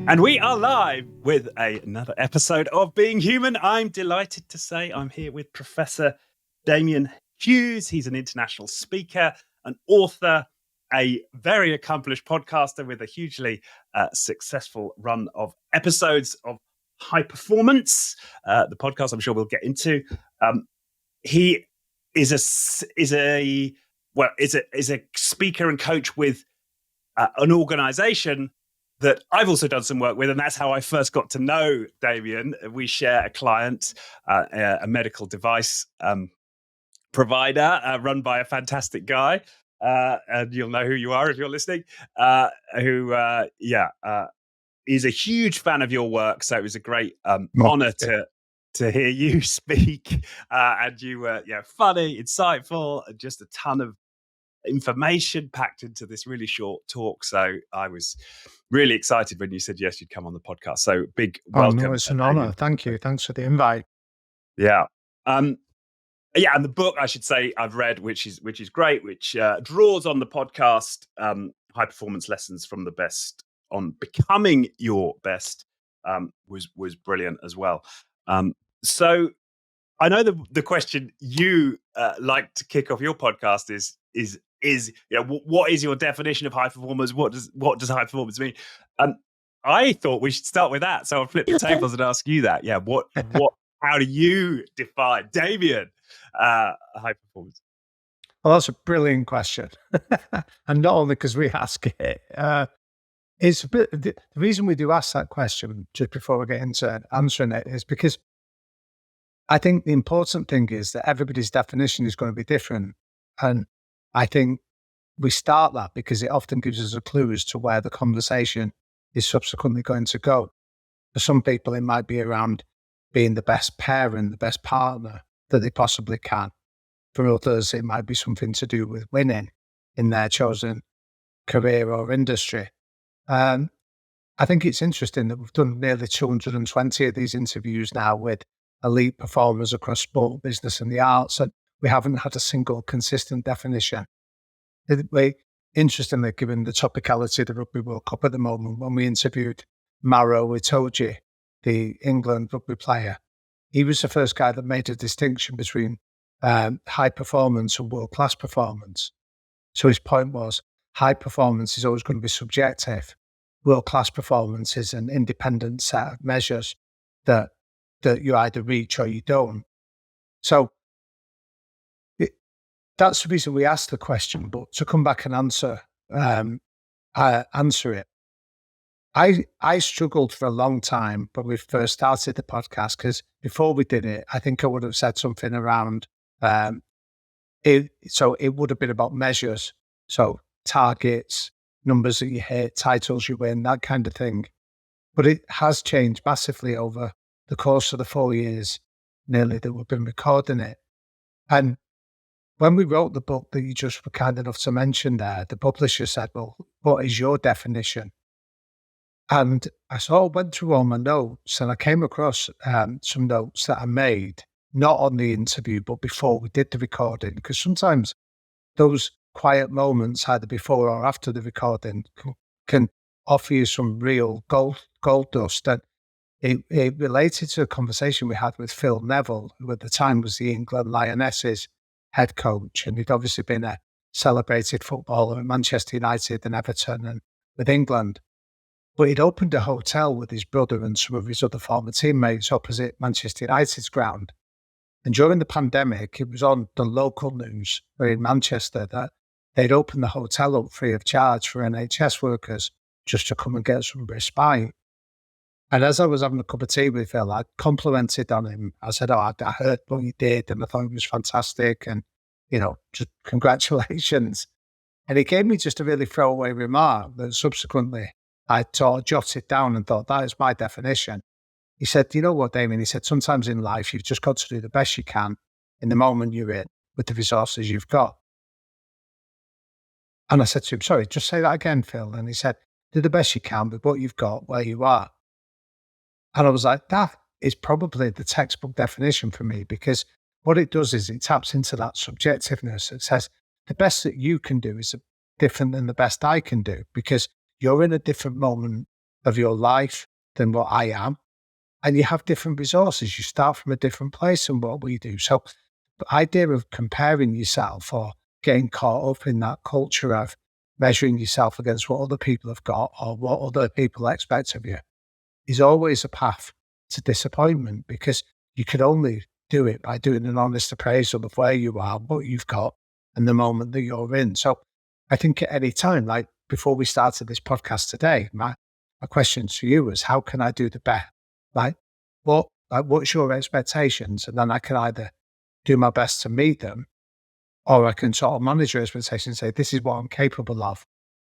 And we are live with another episode of Being Human. I'm delighted to say I'm here with Professor Damian Hughes. He's an international speaker, an author, a very accomplished podcaster with a hugely successful run of episodes of High Performance, the podcast I'm sure we'll get into. He is a speaker and coach with an organization that I've also done some work with, and that's how I first got to know Damian. We share a client, a medical device provider run by a fantastic guy, and you'll know who you are if you're listening, who is a huge fan of your work. So it was a great honor to hear you speak, and you were funny, insightful, and just a ton of information packed into this really short talk. So I was really excited when you said yes, you'd come on the podcast. So big welcome. No, it's an honor. Thank you. Thanks for the invite. Yeah. And the book, I should say, I've read, which is great, which draws on the podcast, High Performance Lessons from the Best on Becoming Your Best, was brilliant as well. So I know the question you like to kick off your podcast is what is your definition of high performers? What does high performance mean? I thought we should start with that. So I'll flip the tables and ask you that. Yeah, how do you define, Damian, high performance? Well, that's a brilliant question. And not only because we ask it, it's a bit, the reason we do ask that question just before we get into answering it is because I think the important thing is that everybody's definition is going to be different. And I think we start that because it often gives us a clue as to where the conversation is subsequently going to go. For some people, it might be around being the best parent, the best partner that they possibly can. For others, it might be something to do with winning in their chosen career or industry. I think it's interesting that we've done nearly 220 of these interviews now with elite performers across sport, business, and the arts, and we haven't had a single consistent definition. Interestingly, given the topicality of the Rugby World Cup at the moment, when we interviewed Maro Itoje, the England rugby player, he was the first guy that made a distinction between high performance and world-class performance. So his point was, high performance is always going to be subjective. World-class performance is an independent set of measures that you either reach or you don't. So that's the reason we asked the question. But to come back and answer it, I struggled for a long time when we first started the podcast, because before we did it, I think I would have said something around it would have been about measures, so targets, numbers that you hit, titles you win, that kind of thing. But it has changed massively over the course of the 4 years nearly that we've been recording it. And when we wrote the book that you just were kind enough to mention there, the publisher said, well, what is your definition? And I sort of went through all my notes, and I came across some notes that I made, not on the interview, but before we did the recording, because sometimes those quiet moments, either before or after the recording, can offer you some real gold dust. And it related to a conversation we had with Phil Neville, who at the time was the England Lionesses head coach, and he'd obviously been a celebrated footballer at Manchester United and Atherton and with England. But he'd opened a hotel with his brother and some of his other former teammates opposite Manchester United's ground. And during the pandemic, it was on the local news in Manchester that they'd opened the hotel up free of charge for NHS workers just to come and get some respite. And as I was having a cup of tea with Phil, I complimented on him. I said, I heard what you did and I thought it was fantastic. And, just congratulations. And he gave me just a really throwaway remark that subsequently I jotted down and thought, that is my definition. He said, you know what, Damien? He said, sometimes in life, you've just got to do the best you can in the moment you're in with the resources you've got. And I said to him, sorry, just say that again, Phil. And he said, do the best you can with what you've got where you are. And I was like, that is probably the textbook definition for me, because what it does is it taps into that subjectiveness. It says the best that you can do is different than the best I can do, because you're in a different moment of your life than what I am. And you have different resources. You start from a different place than what we do. So the idea of comparing yourself or getting caught up in that culture of measuring yourself against what other people have got or what other people expect of you is always a path to disappointment, because you can only do it by doing an honest appraisal of where you are, what you've got, and the moment that you're in. So I think at any time, like before we started this podcast today, my question to you was, how can I do the best? Like, what's your expectations? And then I can either do my best to meet them, or I can sort of manage your expectations and say, this is what I'm capable of.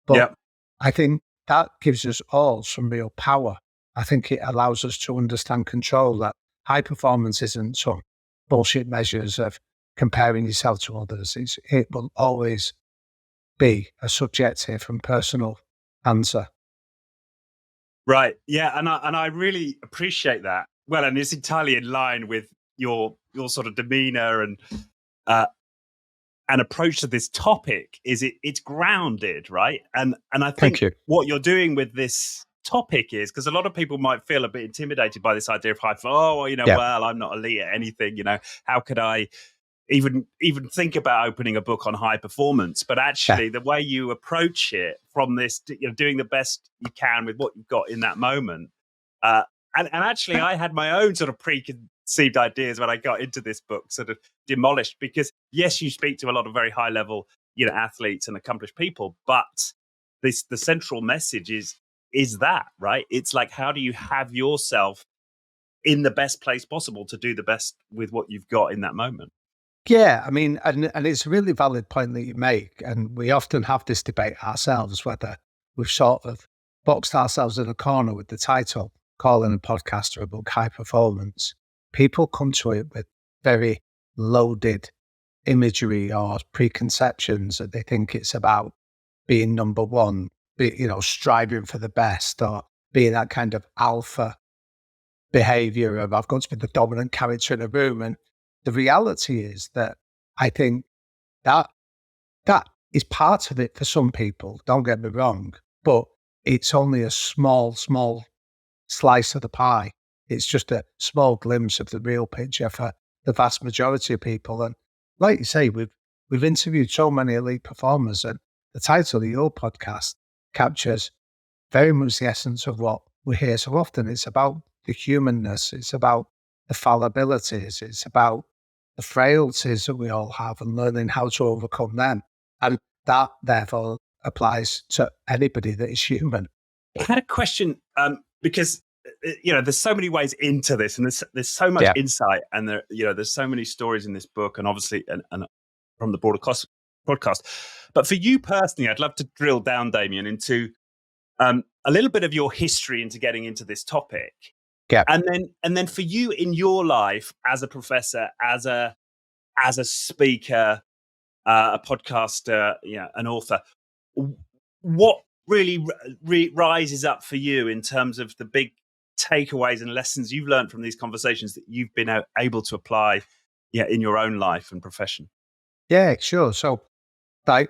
But Yeah. I think that gives us all some real power. I think it allows us to understand control, that high performance isn't some bullshit measures of comparing yourself to others. It will always be a subjective and personal answer. Right. Yeah. And I really appreciate that. Well, and it's entirely in line with your sort of demeanor uh, and approach to this topic. It's grounded, right? And I Thank think you. what you're doing with this topic is, because a lot of people might feel a bit intimidated by this idea of high. Oh, well, Yeah. well, I'm not elite at anything. How could I even think about opening a book on high performance? But actually, the way you approach it from this, doing the best you can with what you've got in that moment. And actually, I had my own sort of preconceived ideas when I got into this book, sort of demolished, because yes, you speak to a lot of very high level, athletes and accomplished people, but the central message is that, right? It's like, how do you have yourself in the best place possible to do the best with what you've got in that moment? Yeah, I mean, and it's a really valid point that you make. And we often have this debate ourselves, whether we've sort of boxed ourselves in a corner with the title, calling a podcast or a book high performance. People come to it with very loaded imagery or preconceptions that they think it's about being number one, striving for the best, or being that kind of alpha behavior of I've got to be the dominant character in a room. And the reality is that I think that that is part of it for some people. Don't get me wrong, but it's only a small slice of the pie. It's just a small glimpse of the real picture for the vast majority of people. And like you say, we've interviewed so many elite performers, and the title of your podcast captures very much the essence of what we hear so often. It's about the humanness. It's about the fallibilities. It's about the frailties that we all have and learning how to overcome them. And that therefore applies to anybody that is human. I had a question, because there's so many ways into this, and there's so much Yeah. insight, and there's so many stories in this book, and obviously, and from the broader podcast. But for you personally, I'd love to drill down, Damian, into a little bit of your history into getting into this topic, Yeah. and then for you in your life as a professor, as a speaker, a podcaster, an author. What really rises up for you in terms of the big takeaways and lessons you've learned from these conversations that you've been able to apply, in your own life and profession? Yeah, sure. So I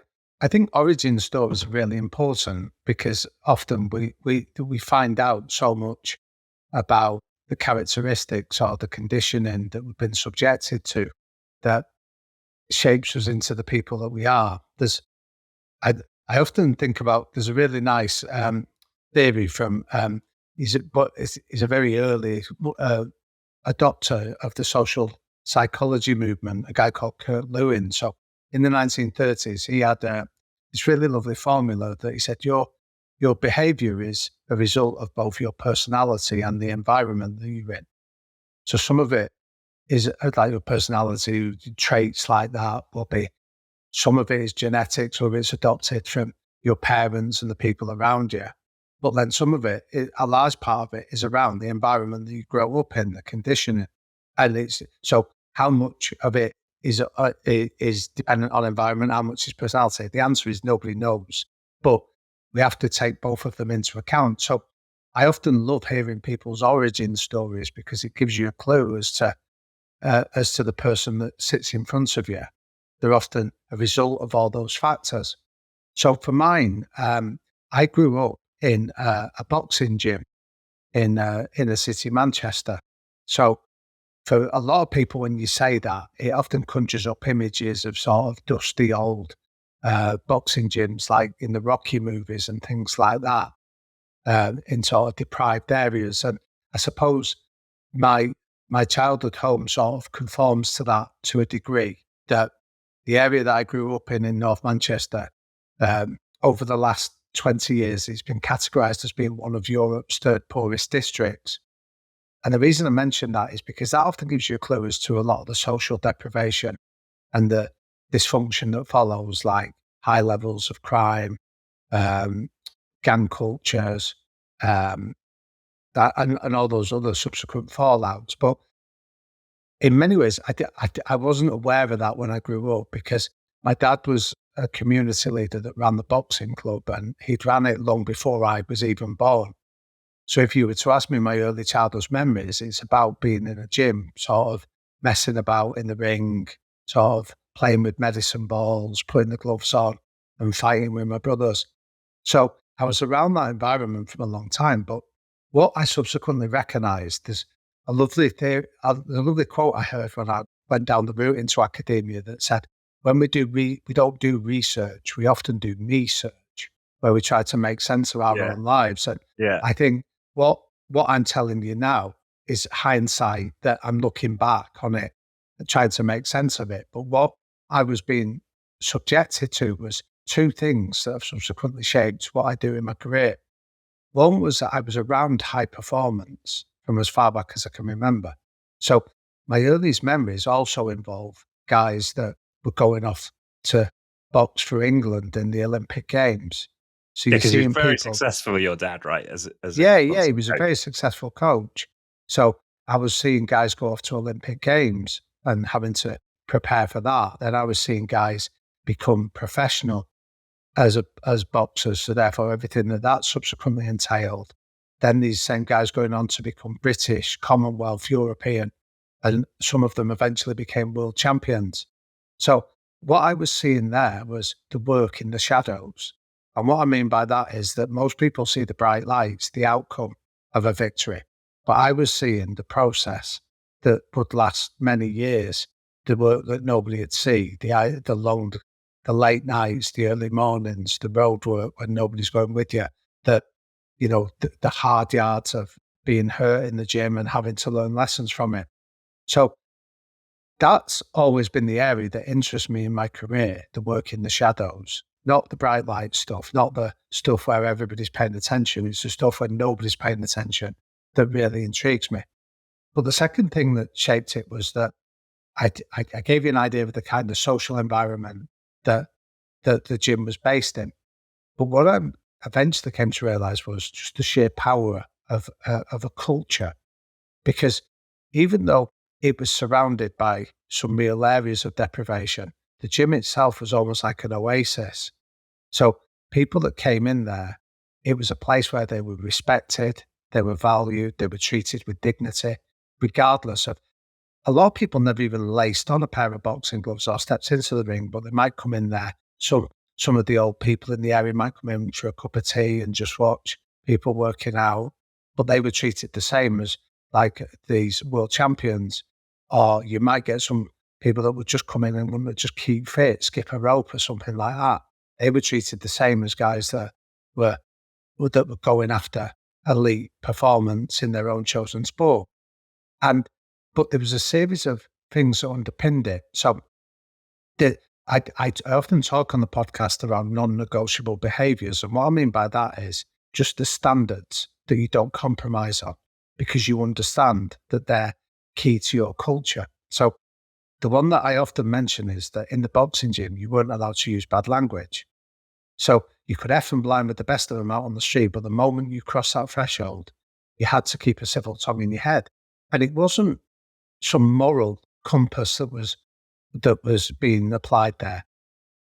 think origin stories are really important, because often we find out so much about the characteristics or the conditioning that we've been subjected to that shapes us into the people that we are. I, I often think about, there's a really nice theory from, he's a very early adopter of the social psychology movement, a guy called Kurt Lewin. So in the 1930s, he had this really lovely formula that he said, your behavior is a result of both your personality and the environment that you're in. So some of it is like your personality traits like that will be, some of it is genetics, or it's adopted from your parents and the people around you. But then some of it, a large part of it is around the environment that you grow up in, the conditioning. And it's so how much of it is dependent on environment, how much is personality? The answer is nobody knows. But we have to take both of them into account. So I often love hearing people's origin stories, because it gives you a clue as to the person that sits in front of you. They're often a result of all those factors. So for mine, I grew up in a boxing gym in the city of Manchester. So for a lot of people, when you say that, it often conjures up images of sort of dusty old boxing gyms, like in the Rocky movies and things like that, in sort of deprived areas. And I suppose my my childhood home sort of conforms to that to a degree. That the area that I grew up in North Manchester, over the last 20 years, it's been categorised as being one of Europe's third poorest districts. And the reason I mention that is because that often gives you a clue as to a lot of the social deprivation and the dysfunction that follows, like high levels of crime, um, gang cultures, um, and all those other subsequent fallouts. But in many ways, I wasn't aware of that when I grew up, because my dad was a community leader that ran the boxing club, and he'd ran it long before I was even born. So if you were to ask me my early childhood memories, it's about being in a gym, sort of messing about in the ring, sort of playing with medicine balls, putting the gloves on and fighting with my brothers. So I was around that environment for a long time. But what I subsequently recognised is a lovely quote I heard when I went down the route into academia that said, when we don't do research, we often do me search, where we try to make sense of our own lives. And I think what I'm telling you now is hindsight, that I'm looking back on it and trying to make sense of it. But what I was being subjected to was two things that have subsequently shaped what I do in my career. One was that I was around high performance from as far back as I can remember. So my earliest memories also involve guys that were going off to box for England in the Olympic Games. So you're because he was seeing very people. successful, your dad, right? Yeah, he was a very successful coach. So I was seeing guys go off to Olympic Games and having to prepare for that. Then I was seeing guys become professional as boxers. So therefore, everything that subsequently entailed. Then these same guys going on to become British, Commonwealth, European, and some of them eventually became world champions. So what I was seeing there was the work in the shadows. And what I mean by that is that most people see the bright lights, the outcome of a victory. But I was seeing the process that would last many years, the work that nobody would see, the late nights, the early mornings, the road work when nobody's going with you, the hard yards of being hurt in the gym and having to learn lessons from it. So that's always been the area that interests me in my career, the work in the shadows, not the bright light stuff, not the stuff where everybody's paying attention. It's the stuff where nobody's paying attention that really intrigues me. But the second thing that shaped it was that I gave you an idea of the kind of social environment that the gym was based in. But what I eventually came to realize was just the sheer power of a culture, because even though it was surrounded by some real areas of deprivation, the gym itself was almost like an oasis. So people that came in there, it was a place where they were respected, they were valued, they were treated with dignity, regardless of. A lot of people never even laced on a pair of boxing gloves or stepped into the ring, but they might come in there. Some of the old people in the area might come in for a cup of tea and just watch people working out, but they were treated the same as like these world champions. Or you might get some people that would just come in and would just keep fit, skip a rope or something like that. They were treated the same as guys that were going after elite performance in their own chosen sport. But there was a series of things that underpinned it. So I often talk on the podcast around non-negotiable behaviours. And what I mean by that is just the standards that you don't compromise on, because you understand that they're key to your culture. So the one that I often mention is that in the boxing gym, you weren't allowed to use bad language. So you could F and blind with the best of them out on the street, but the moment you cross that threshold, you had to keep a civil tongue in your head. And it wasn't some moral compass that was being applied there.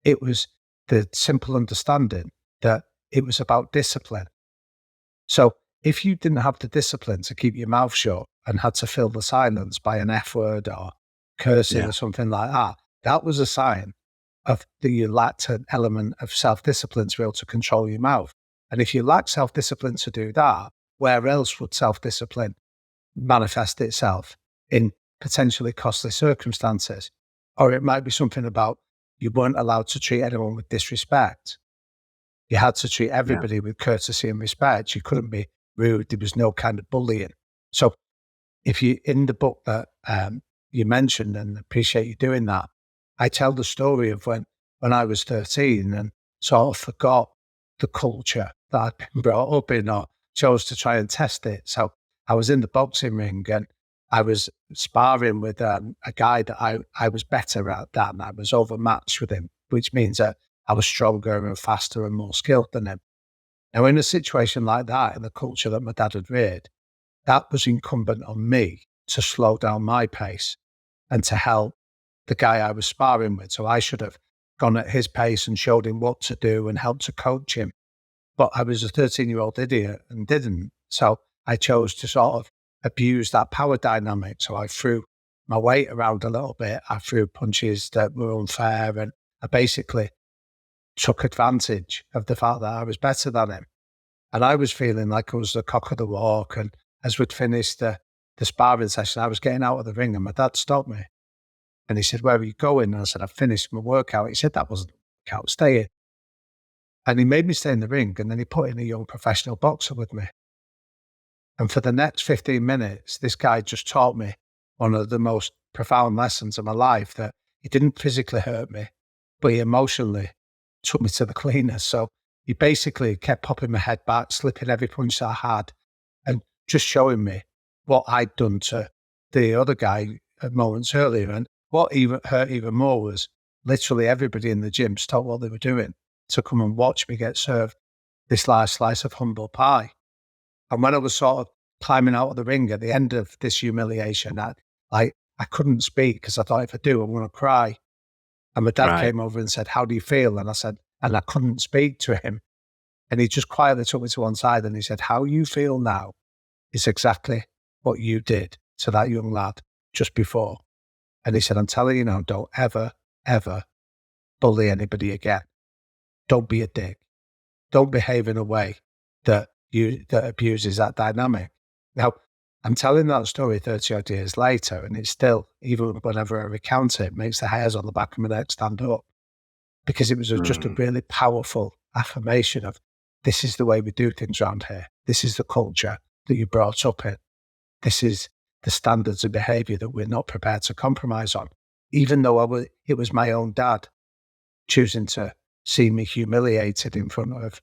It was the simple understanding that it was about discipline. So if you didn't have the discipline to keep your mouth shut and had to fill the silence by an F word or cursing or something like that, that was a sign of that you lacked an element of self-discipline to be able to control your mouth. And if you lack self-discipline to do that, where else would self-discipline manifest itself in potentially costly circumstances? Or it might be something about you weren't allowed to treat anyone with disrespect. You had to treat Yeah. everybody with courtesy and respect. You couldn't be rude. There was no kind of bullying. So if you, in the book that you mentioned, and appreciate you doing that, I tell the story of when I was 13 and sort of forgot the culture that I'd been brought up in, or chose to try and test it. So I was in the boxing ring and I was sparring with a guy that I was better at than. I was overmatched with him, which means that I was stronger and faster and more skilled than him. Now, in a situation like that, in the culture that my dad had reared, that was incumbent on me to slow down my pace and to help the guy I was sparring with. So I should have gone at his pace and showed him what to do and helped to coach him. But I was a 13-year-old idiot and didn't. So I chose to sort of abuse that power dynamic. So I threw my weight around a little bit. I threw punches that were unfair, and I basically took advantage of the fact that I was better than him. And I was feeling like I was the cock of the walk. And as we'd finished the sparring session, I was getting out of the ring and my dad stopped me. And he said, "Where are you going?" And I said, "I've finished my workout." He said, "That wasn't a workout, stay in." And he made me stay in the ring, and then he put in a young professional boxer with me. And for the next 15 minutes, this guy just taught me one of the most profound lessons of my life, that he didn't physically hurt me, but he emotionally took me to the cleaners. So he basically kept popping my head back, slipping every punch that I had, and just showing me what I'd done to the other guy moments earlier. And what even hurt even more was literally everybody in the gym stopped what they were doing to come and watch me get served this large slice of humble pie. And when I was sort of climbing out of the ring at the end of this humiliation, I couldn't speak because I thought, if I do, I'm going to cry. And my dad Right. came over and said, "How do you feel?" And I said, and I couldn't speak to him. And he just quietly took me to one side and he said, "How you feel now is exactly what you did to that young lad just before." And he said, "I'm telling you now, don't ever, ever bully anybody again. Don't be a dick. Don't behave in a way that abuses that dynamic." Now, I'm telling that story 30 odd years later, and it's still, even whenever I recount it, makes the hairs on the back of my neck stand up, because it was just a Mm. really powerful affirmation of, this is the way we do things around here. This is the culture that you brought up in. This is the standards of behavior that we're not prepared to compromise on. Even though it was my own dad choosing to see me humiliated in front of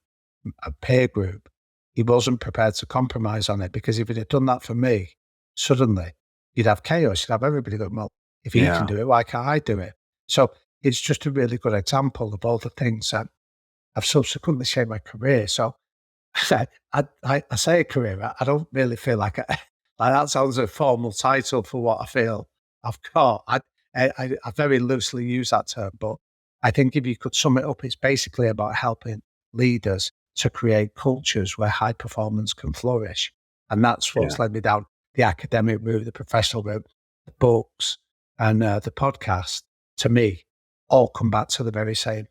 a peer group, he wasn't prepared to compromise on it, because if he'd have done that for me, suddenly you'd have chaos. You'd have everybody going, "Well, if he can Yeah. do it, why can't I do it?" So it's just a really good example of all the things that have subsequently shaped my career. So I say a career, I don't really feel like like that sounds a formal title for what I feel I've got. I very loosely use that term, but I think if you could sum it up, it's basically about helping leaders to create cultures where high performance can flourish. And that's Yeah. what's led me down the academic route, the professional route, the books, and the podcast. To me, all come back to the very same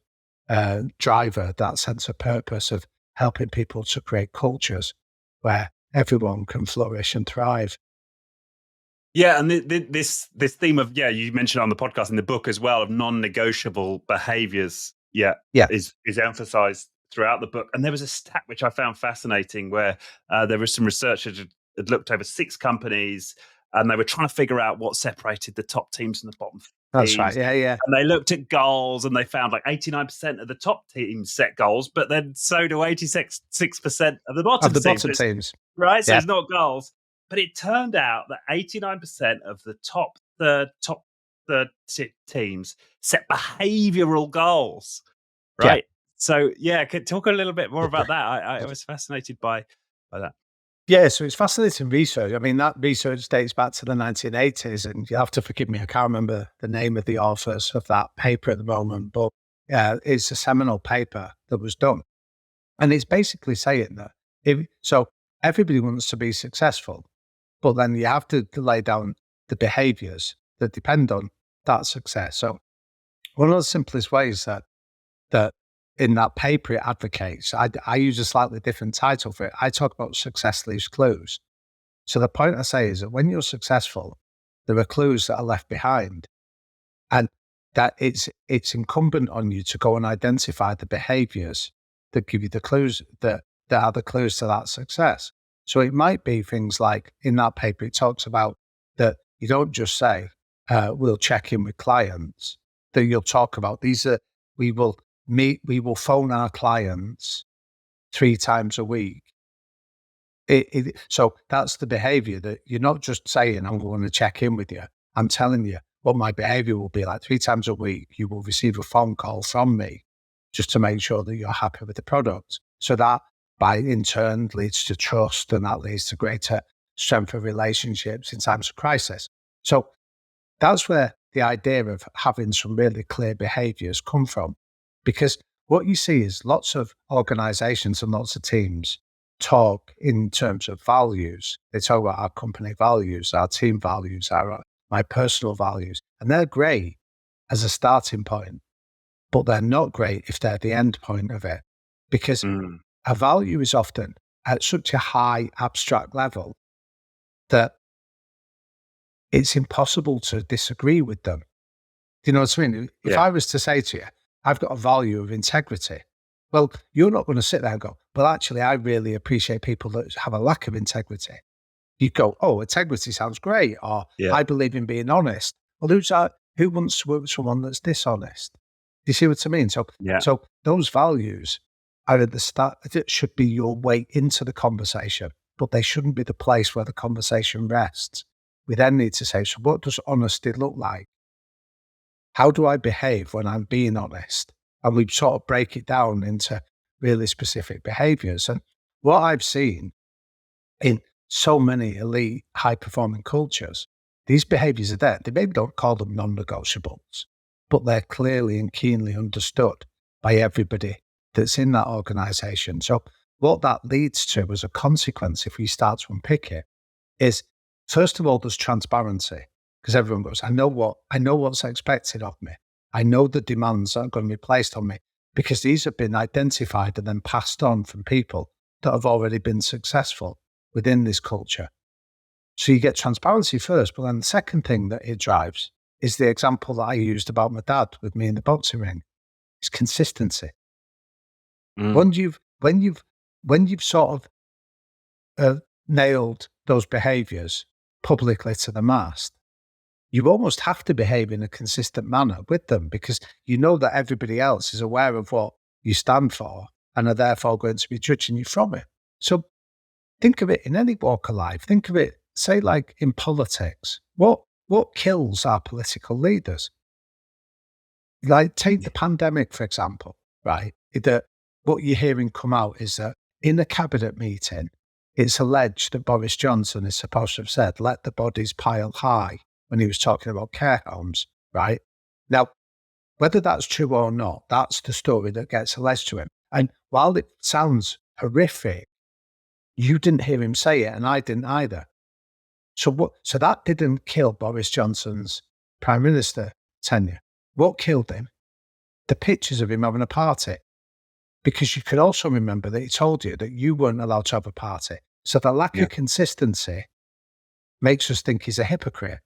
driver, that sense of purpose of helping people to create cultures where everyone can flourish and thrive. Yeah, and this theme of, you mentioned on the podcast, in the book as well, of non-negotiable behaviors, Yeah, is emphasized throughout the book. And there was a stat which I found fascinating, where there was some researchers had looked over 6 companies, and they were trying to figure out what separated the top teams from the bottom that's right. teams. Yeah, yeah, And they looked at goals, and they found like 89% of the top teams set goals, but then so do 86% of the of bottom the teams. bottom teams. Right? So Yeah, it's not goals. But it turned out that 89% of the top third teams set behavioral goals, yeah. right? So, could talk a little bit more about that. I was fascinated by that. Yeah, so it's fascinating research. I mean, that research dates back to the 1980s, and you have to forgive me, I can't remember the name of the authors of that paper at the moment, but it's a seminal paper that was done. And it's basically saying that so everybody wants to be successful, but then you have to lay down the behaviors that depend on that success. So one of the simplest ways that in that paper it advocates, I use a slightly different title for it. I talk about success leaves clues. So the point I say is that when you're successful, there are clues that are left behind, and that it's incumbent on you to go and identify the behaviors that give you the clues that are the clues to that success. So it might be things like in that paper, it talks about that you don't just say, we'll check in with clients, that you'll talk about these are, we will meet, we will phone our clients 3 times a week. So that's the behavior that you're not just saying, I'm going to check in with you. I'm telling you what my behavior will be like. 3 times a week, you will receive a phone call from me just to make sure that you're happy with the product. So that by in turn leads to trust, and that leads to greater strength of relationships in times of crisis. So that's where the idea of having some really clear behaviors come from. Because what you see is lots of organizations and lots of teams talk in terms of values. They talk about our company values, our team values, my personal values, and they're great as a starting point, but they're not great if they're the end point of it, because a value is often at such a high abstract level that it's impossible to disagree with them. Do you know what I mean? If I was to say to you, I've got a value of integrity, well, you're not going to sit there and go, well, actually, I really appreciate people that have a lack of integrity. You go, oh, integrity sounds great, or I believe in being honest. Well, who wants to work with someone that's dishonest? Do you see what I mean? So those values are at the start. It should be your way into the conversation, but they shouldn't be the place where the conversation rests. We then need to say, so what does honesty look like? How do I behave when I'm being honest? And we sort of break it down into really specific behaviors. And what I've seen in so many elite, high-performing cultures, these behaviors are there. They maybe don't call them non-negotiables, but they're clearly and keenly understood by everybody that's in that organization. So what that leads to as a consequence, if we start to unpick it, is, first of all, there's transparency, because everyone goes, I know what's expected of me. I know the demands that are going to be placed on me, because these have been identified and then passed on from people that have already been successful within this culture. So you get transparency first, but then the second thing that it drives is the example that I used about my dad with me in the boxing ring. It's consistency. When you've sort of nailed those behaviors publicly to the mast, you almost have to behave in a consistent manner with them, because you know that everybody else is aware of what you stand for and are therefore going to be judging you from it. So think of it in any walk of life. Think of it, say, like in politics. What kills our political leaders? Like, take the pandemic, for example, right? That what you're hearing come out is that in a cabinet meeting, it's alleged that Boris Johnson is supposed to have said, let the bodies pile high, when he was talking about care homes, right? Now, whether that's true or not, that's the story that gets alleged to him. And while it sounds horrific, you didn't hear him say it, and I didn't either. So that didn't kill Boris Johnson's Prime Minister tenure. What killed him? The pictures of him having a party. Because you could also remember that he told you that you weren't allowed to have a party. So the lack of consistency makes us think he's a hypocrite.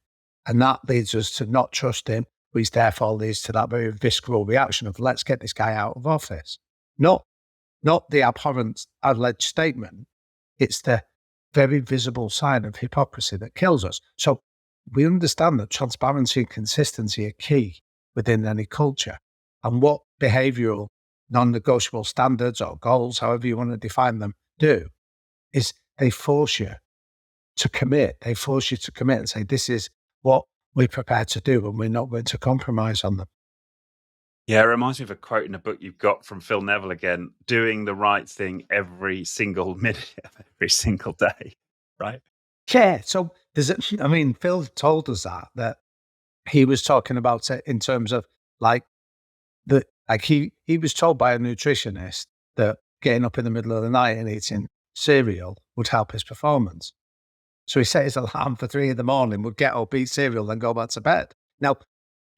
And that leads us to not trust him, which therefore leads to that very visceral reaction of, let's get this guy out of office. Not the abhorrent alleged statement. It's the very visible sign of hypocrisy that kills us. So we understand that transparency and consistency are key within any culture. And what behavioral non-negotiable standards or goals, however you want to define them, do is they force you to commit. They force you to commit and say, this is what we're prepared to do, and we're not going to compromise on them. Yeah, it reminds me of a quote in a book you've got from Phil Neville again, doing the right thing every single minute of every single day, right? Yeah, so Phil told us that he was talking about it in terms of he was told by a nutritionist that getting up in the middle of the night and eating cereal would help his performance. So he set his alarm for 3 a.m, would get up, eat cereal, then go back to bed. Now,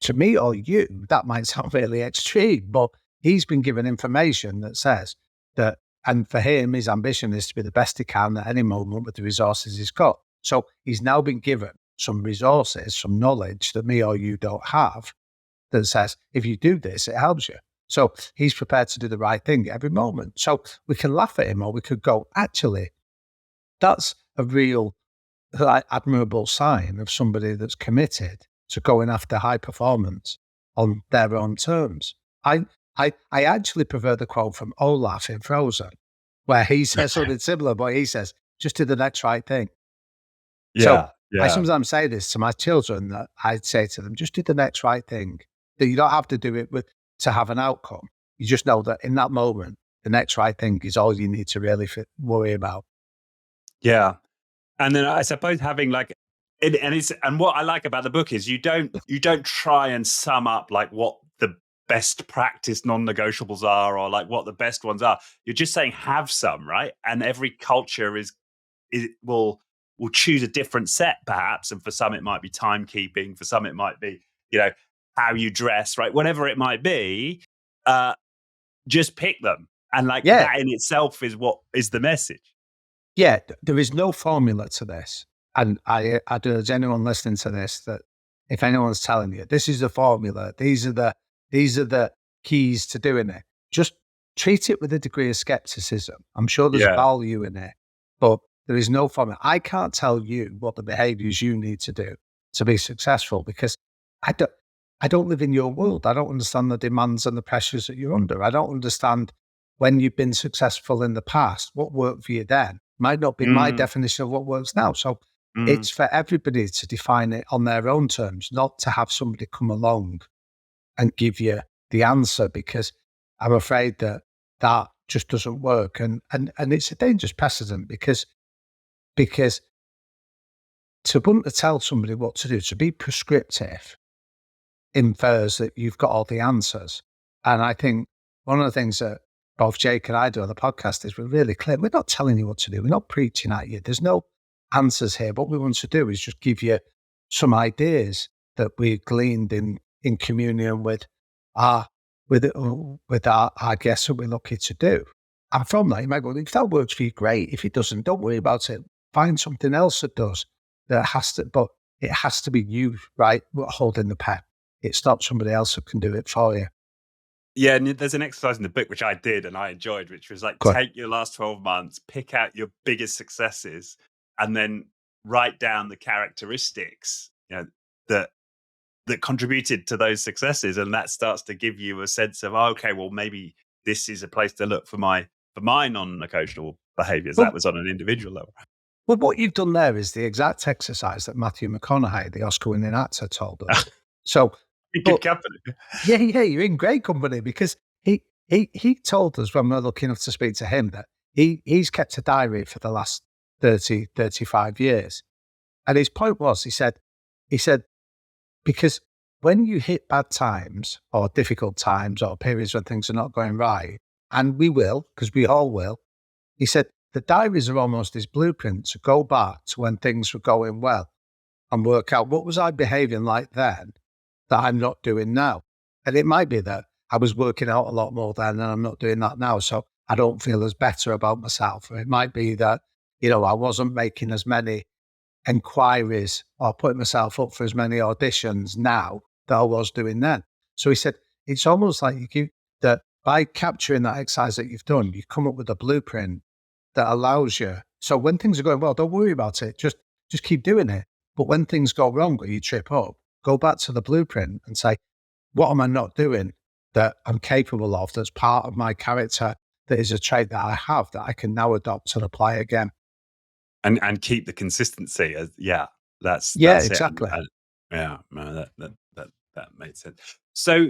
to me or you, that might sound really extreme, but he's been given information that says that, and for him, his ambition is to be the best he can at any moment with the resources he's got. So he's now been given some resources, some knowledge that me or you don't have, that says, if you do this, it helps you. So he's prepared to do the right thing every moment. So we can laugh at him, or we could go, actually, that's a real admirable sign of somebody that's committed to going after high performance on their own terms. I actually prefer the quote from Olaf in Frozen, where he says something similar, but he says, just do the next right thing. So I sometimes say this to my children, that I'd say to them, just do the next right thing. That you don't have to do it to have an outcome. You just know that in that moment, the next right thing is all you need to really worry about. Yeah. And then I suppose having like, and what I like about the book is you don't try and sum up like what the best practice non-negotiables are, or like what the best ones are. You're just saying have some, right? And every culture will choose a different set, perhaps. And for some it might be timekeeping, for some it might be, how you dress, right? Whatever it might be, just pick them. And like that in itself is what is the message. Yeah, there is no formula to this. And I urge anyone listening to this that if anyone's telling you this is the formula, these are the keys to doing it, just treat it with a degree of skepticism. I'm sure there's value in it, but there is no formula. I can't tell you what the behaviors you need to do to be successful, because I don't live in your world. I don't understand the demands and the pressures that you're under. I don't understand when you've been successful in the past, what worked for you then might not be my definition of what works now. So it's for everybody to define it on their own terms, not to have somebody come along and give you the answer, because I'm afraid that just doesn't work. And it's a dangerous precedent, because to want to tell somebody what to do, to be prescriptive, infers that you've got all the answers. And I think one of the things that both Jake and I do on the podcast is we're really clear. We're not telling you what to do. We're not preaching at you. There's no answers here. What we want to do is just give you some ideas that we gleaned in communion with our guests that we're lucky to do. And from that, you might go, if that works for you, great. If it doesn't, don't worry about it. Find something else that does. But it has to be you, right, holding the pen. It's not somebody else who can do it for you. Yeah, and there's an exercise in the book which I did and I enjoyed, which was like, take your last 12 months, pick out your biggest successes, and then write down the characteristics, that contributed to those successes, and that starts to give you a sense of, okay, well, maybe this is a place to look for my non-negotiable behaviors. That was on an individual level. Well, what you've done there is the exact exercise that Matthew McConaughey, the Oscar-winning actor, told us. So, good company. Yeah, you're in great company, because he told us when we were lucky enough to speak to him that he's kept a diary for the last 30, 35 years. And his point was, he said, because when you hit bad times or difficult times or periods when things are not going right, and we will, because we all will, he said, the diaries are almost his blueprint to go back to when things were going well and work out, what was I behaving like then that I'm not doing now? And it might be that I was working out a lot more then and I'm not doing that now, so I don't feel as better about myself. Or it might be that, I wasn't making as many inquiries or putting myself up for as many auditions now that I was doing then. So he said, it's almost like that by capturing that exercise that you've done, you come up with a blueprint that allows you. So when things are going well, don't worry about it. Just keep doing it. But when things go wrong or you trip up, go back to the blueprint and say, what am I not doing that I'm capable of, that's part of my character, that is a trait that I have that I can now adopt and apply again. And keep the consistency. That's exactly. That made sense. So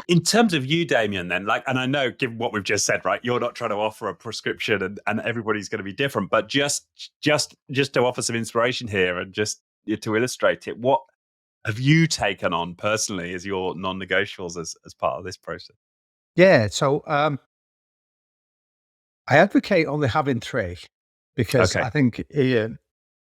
in terms of you, Damian, then, and I know, given what we've just said, right, you're not trying to offer a prescription and everybody's going to be different, but just to offer some inspiration here and just to illustrate it, what have you taken on personally as your non-negotiables as part of this process? Yeah, so I advocate only having 3, because I think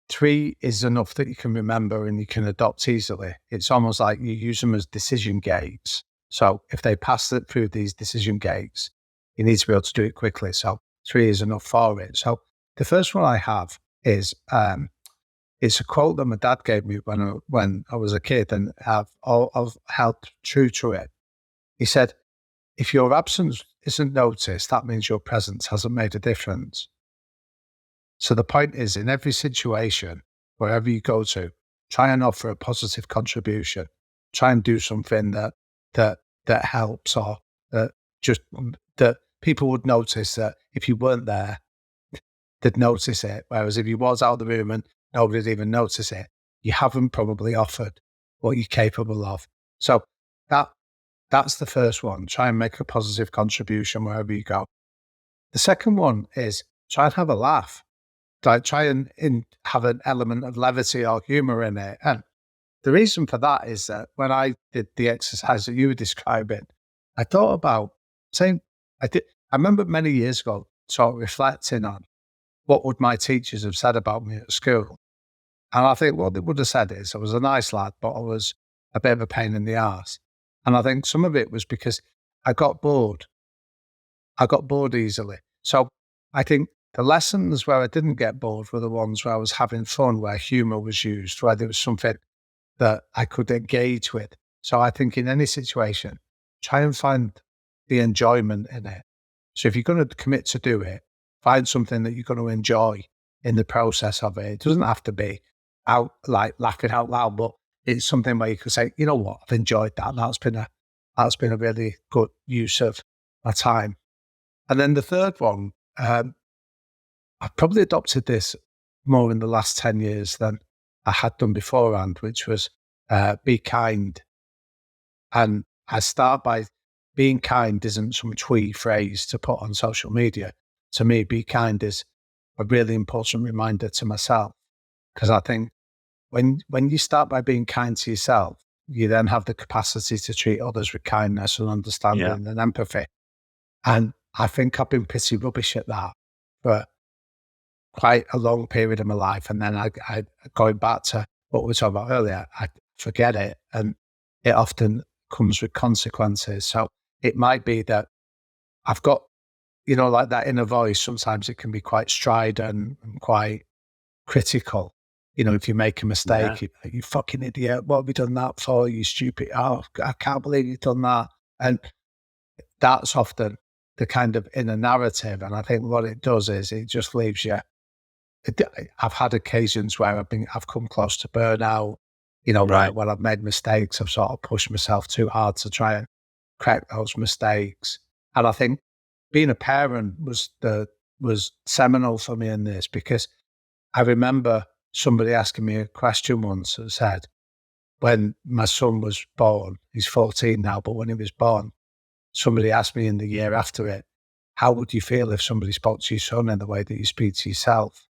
3 is enough that you can remember and you can adopt easily. It's almost like you use them as decision gates. So if they pass it through these decision gates, you need to be able to do it quickly. So 3 is enough for it. So the first one I have is it's a quote that my dad gave me when I was a kid, and I've held true to it. He said, "If your absence isn't noticed, that means your presence hasn't made a difference." So the point is, in every situation, wherever you go to, try and offer a positive contribution. Try and do something that helps, or that just that people would notice that if you weren't there, they'd notice it. Whereas if you was out of the room and nobody'd even notice it, you haven't probably offered what you're capable of. So that's the first one. Try and make a positive contribution wherever you go. The second one is try and have a laugh. Try and have an element of levity or humour in it. And the reason for that is that when I did the exercise that you were describing, I thought about saying, I remember many years ago sort of reflecting on what would my teachers have said about me at school. And I think what they would have said is I was a nice lad, but I was a bit of a pain in the arse. And I think some of it was because I got bored. I got bored easily. So I think the lessons where I didn't get bored were the ones where I was having fun, where humour was used, where there was something that I could engage with. So I think in any situation, try and find the enjoyment in it. So if you're going to commit to do it, find something that you're going to enjoy in the process of it. It doesn't have to be out like laughing out loud, but it's something where you could say, you know what, I've enjoyed that. That's been a really good use of my time. And then the third one, I've probably adopted this more in the last 10 years than I had done beforehand, which was be kind. And I start by being kind isn't some twee phrase to put on social media. To me, be kind is a really important reminder to myself, because I think when you start by being kind to yourself, you then have the capacity to treat others with kindness and understanding and empathy. And I think I've been pretty rubbish at that for quite a long period of my life. And then I going back to what we were talking about earlier, I forget it, and it often comes with consequences. So it might be that I've got, like that inner voice. Sometimes it can be quite strident and quite critical. If you make a mistake, you fucking idiot, what have you done that for? You stupid. Oh, I can't believe you've done that. And that's often the kind of inner narrative. And I think what it does is it just leaves you. I've had occasions where I've come close to burnout, like when I've made mistakes, I've sort of pushed myself too hard to try and correct those mistakes. And I think being a parent was seminal for me in this, because I remember somebody asking me a question once that said, when my son was born, he's 14 now, but when he was born, somebody asked me in the year after it, how would you feel if somebody spoke to your son in the way that you speak to yourself?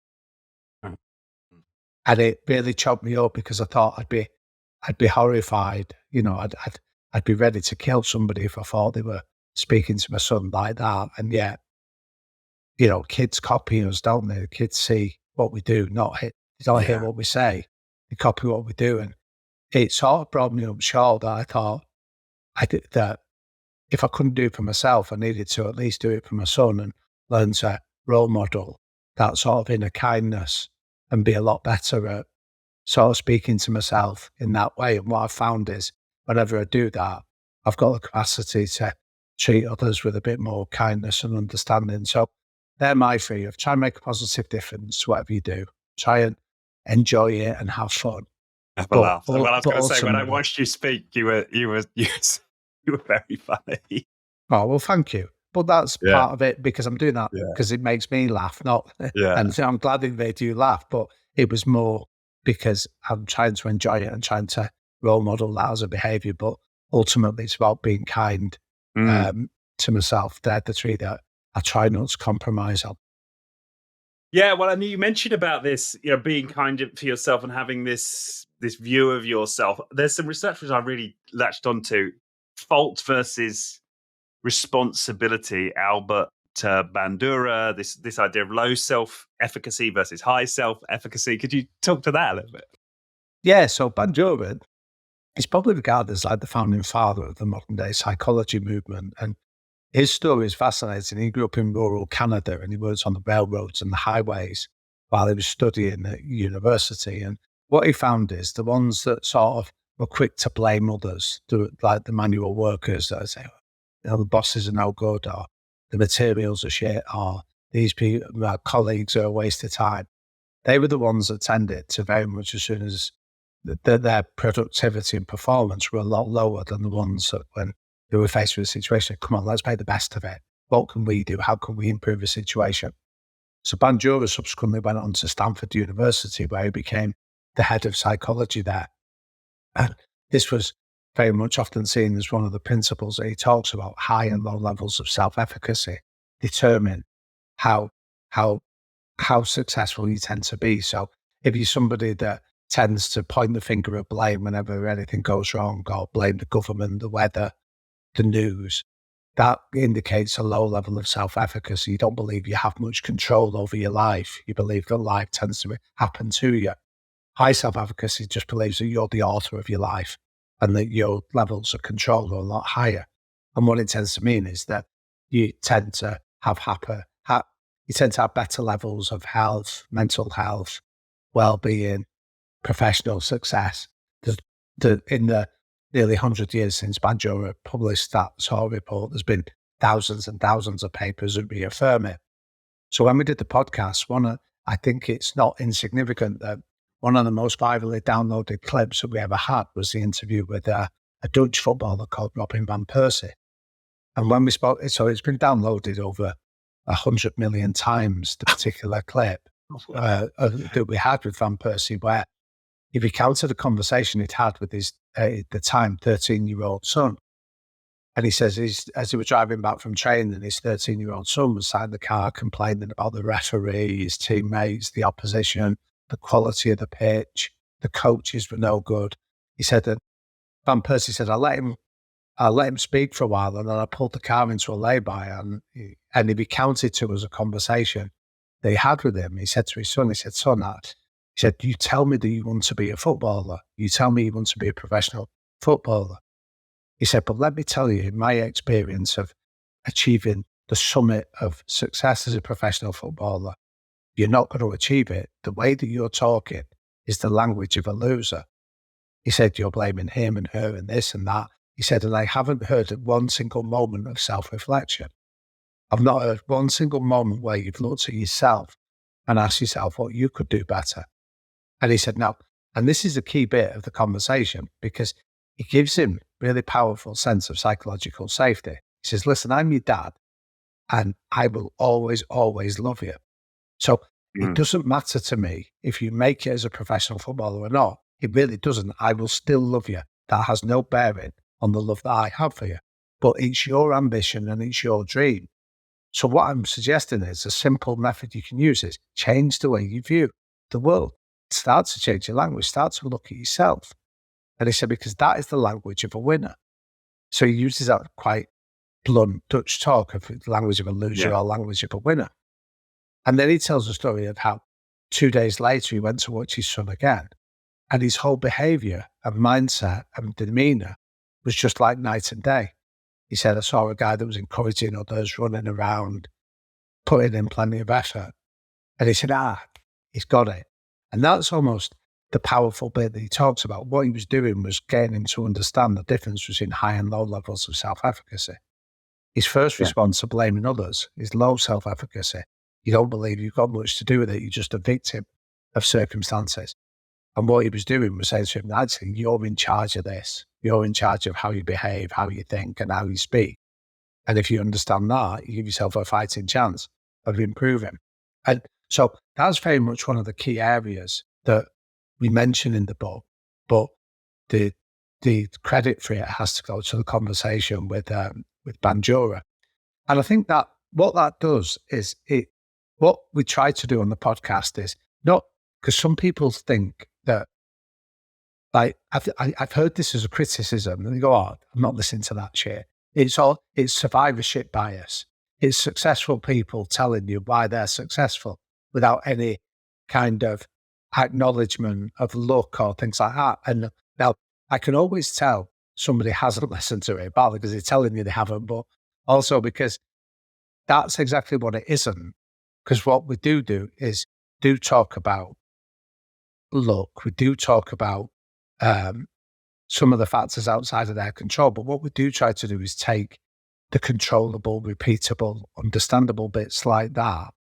And it really choked me up, because I thought I'd be horrified. I'd be ready to kill somebody if I thought they were speaking to my son like that. And yet, kids copy us, don't they? The kids see what we do, they don't hear what we say. They copy what we do. And it sort of brought me up short that I thought that if I couldn't do it for myself, I needed to at least do it for my son and learn to role model that sort of inner kindness and be a lot better at sort of speaking to myself in that way. And what I've found is whenever I do that, I've got the capacity to treat others with a bit more kindness and understanding. So they're my three: of try and make a positive difference, whatever you do. Try and enjoy it and have fun. Have a laugh. Well, I was going to say, when I ultimately, watched you speak, you were very funny. oh, well, thank you. But that's part of it, because I'm doing that because it makes me laugh, not, and so I'm glad that they do laugh, but it was more because I'm trying to enjoy it and trying to role model that as a behavior. But ultimately, it's about being kind to myself. They're the three that I try not to compromise on. Yeah, well, and you mentioned about this, being kind for yourself and having this view of yourself. There's some research which I really latched onto: fault versus responsibility. Albert Bandura, this idea of low self-efficacy versus high self-efficacy. Could you talk to that a little bit? Yeah, so Bandura, he's probably regarded as like the founding father of the modern day psychology movement. And his story is fascinating. He grew up in rural Canada and he worked on the railroads and the highways while he was studying at university. And what he found is the ones that sort of were quick to blame others, like the manual workers that say, the bosses are no good, or the materials are shit, or these people, my colleagues are a waste of time. They were the ones that tended to very much, as soon as their productivity and performance were a lot lower than the ones that when they were faced with a situation, come on, let's make the best of it. What can we do? How can we improve the situation? So Bandura subsequently went on to Stanford University, where he became the head of psychology there. And this was very much often seen as one of the principles that he talks about. High and low levels of self-efficacy determine how successful you tend to be. So if you're somebody that tends to point the finger of blame whenever anything goes wrong, or blame the government, the weather, the news, that indicates a low level of self-efficacy. You don't believe you have much control over your life. You believe that life tends to happen to you. High self-efficacy just believes that you're the author of your life and that your levels of control are a lot higher. And what it tends to mean is that you tend to have better levels of health, mental health, well-being, professional success. In the nearly 100 years since Bandura published that sort of report, there's been thousands and thousands of papers that reaffirm it. So when we did the podcast, I think it's not insignificant that one of the most virally downloaded clips that we ever had was the interview with a Dutch footballer called Robin van Persie. And when we spoke, so it's been downloaded over 100 million times, the particular clip that we had with Van Persie, where he recounted a conversation he'd had with his, at the time, 13-year-old son. And he says, as he was driving back from training, his 13-year-old son was sat in the car complaining about the referee, his teammates, the opposition, the quality of the pitch, the coaches were no good. He said that Van Persie said, I let him speak for a while, and then I pulled the car into a lay-by, and he recounted to us a conversation that he had with him. He said to his son, he said, son, he said, you tell me that you want to be a footballer. You tell me you want to be a professional footballer. He said, but let me tell you, in my experience of achieving the summit of success as a professional footballer, you're not going to achieve it. The way that you're talking is the language of a loser. He said, you're blaming him and her and this and that. He said, and I haven't heard one single moment of self-reflection. I've not heard one single moment where you've looked at yourself and asked yourself what you could do better. And he said, no. And this is a key bit of the conversation because it gives him really powerful sense of psychological safety. He says, listen, I'm your dad and I will always, always love you. So it doesn't matter to me if you make it as a professional footballer or not. It really doesn't. I will still love you. That has no bearing on the love that I have for you. But it's your ambition and it's your dream. So what I'm suggesting is a simple method you can use is change the way you view the world. Start to change your language. Start to look at yourself. And he said, because that is the language of a winner. So he uses that quite blunt Dutch talk of the language of a loser or language of a winner. And then he tells the story of how 2 days later he went to watch his son again. And his whole behavior and mindset and demeanor was just like night and day. He said, I saw a guy that was encouraging others, running around, putting in plenty of effort. And he said, he's got it. And that's almost the powerful bit that he talks about. What he was doing was getting him to understand the difference between high and low levels of self-efficacy. His first response to blaming others is low self-efficacy. You don't believe you've got much to do with it. You're just a victim of circumstances. And what he was doing was saying to him, actually, you're in charge of this. You're in charge of how you behave, how you think, and how you speak. And if you understand that, you give yourself a fighting chance of improving. And so that's very much one of the key areas that we mention in the book. But the credit for it has to go to the conversation with Bandura. And I think that what that does is what we try to do on the podcast is not, because some people think that, like, I've heard this as a criticism, and they go, I'm not listening to that shit. It's survivorship bias. It's successful people telling you why they're successful without any kind of acknowledgement of luck or things like that. And now I can always tell somebody hasn't listened to it, partly because they're telling you they haven't, but also because that's exactly what it isn't. Because what we do is do talk about luck. We do talk about um, some of the factors outside of their control. But what we do try to do is take the controllable, repeatable, understandable bits like that,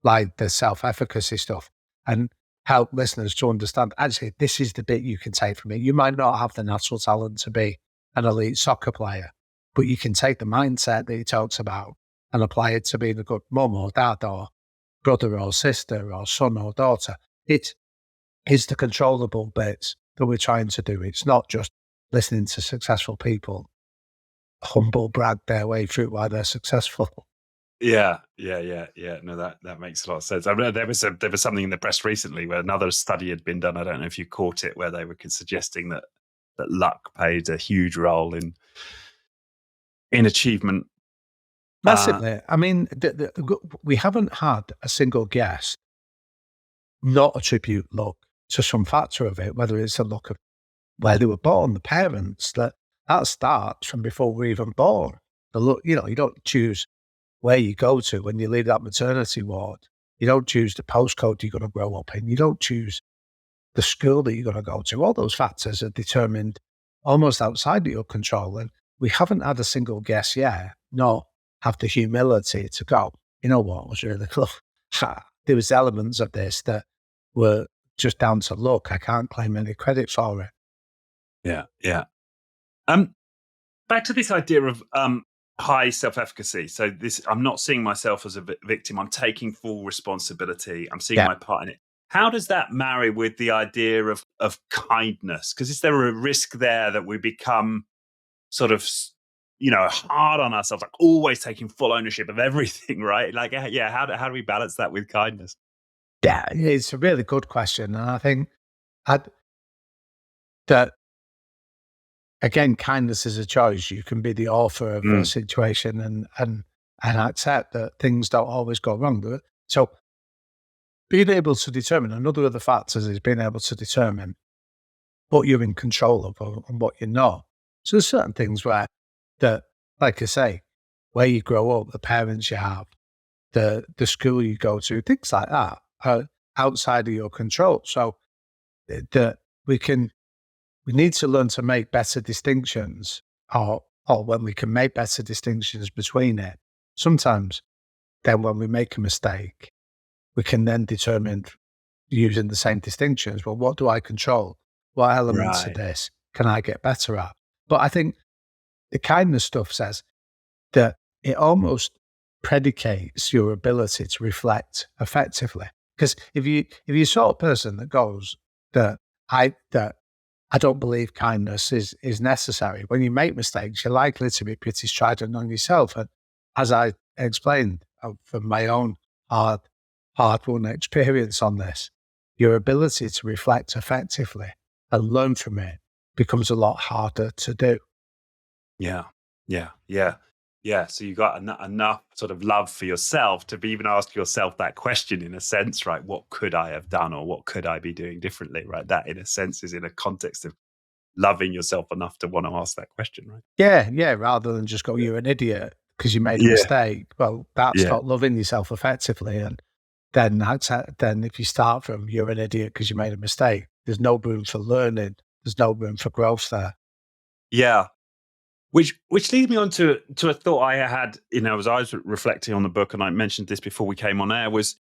like the self-efficacy stuff, and help listeners to understand, actually, this is the bit you can take from it. You might not have the natural talent to be an elite soccer player, but you can take the mindset that he talks about and apply it to being a good mum or dad or brother or sister or son or daughter. It is the controllable bits that we're trying to do. It's not just listening to successful people humble brag their way through why they're successful. Yeah. No, that makes a lot of sense. I mean, there was something in the press recently where another study had been done. I don't know if you caught it, where they were suggesting that luck played a huge role in achievement. Massively. I mean, we haven't had a single guest not attribute luck to some factor of it, whether it's the luck of where they were born, the parents, that starts from before we're even born. The look, you don't choose where you go to when you leave that maternity ward. You don't choose the postcode you're going to grow up in. You don't choose the school that you're going to go to. All those factors are determined almost outside of your control. And we haven't had a single guess yet, nor have the humility to go, you know what was really cool? There was elements of this that were just down to luck. I can't claim any credit for it. Yeah. Back to this idea of high self-efficacy. So I'm not seeing myself as a victim. I'm taking full responsibility. I'm seeing my part in it. How does that marry with the idea of kindness? Because is there a risk there that we become sort of, hard on ourselves, like always taking full ownership of everything, right? Like, how do we balance that with kindness? Yeah, it's a really good question. And I think that, again, kindness is a choice. You can be the author of a situation and accept that things don't always go wrong. So being able to determine, another of the factors is being able to determine what you're in control of and what you're not. So there's certain things where that, like I say, where you grow up, the parents you have, the school you go to, things like that are outside of your control. So that we need to learn to make better distinctions, or when we can make better distinctions between it. Sometimes then when we make a mistake, we can then determine using the same distinctions. Well, what do I control? What elements of this can I get better at? But I think the kindness stuff says that it almost predicates your ability to reflect effectively. Because if you're sort of person that goes that I don't believe kindness is necessary, when you make mistakes, you're likely to be pretty strident on yourself. And as I explained from my own hard-won experience on this, your ability to reflect effectively and learn from it becomes a lot harder to do. Yeah. So you got enough sort of love for yourself to even ask yourself that question, in a sense, right? What could I have done, or what could I be doing differently, right? That, in a sense, is in a context of loving yourself enough to want to ask that question, right? Yeah. Rather than just go, you're an idiot because you made a mistake. Well, that's not loving yourself effectively. And then if you start from you're an idiot because you made a mistake, there's no room for learning. There's no room for growth there. Yeah. Which leads me on to a thought I had, as I was reflecting on the book, and I mentioned this before we came on air, was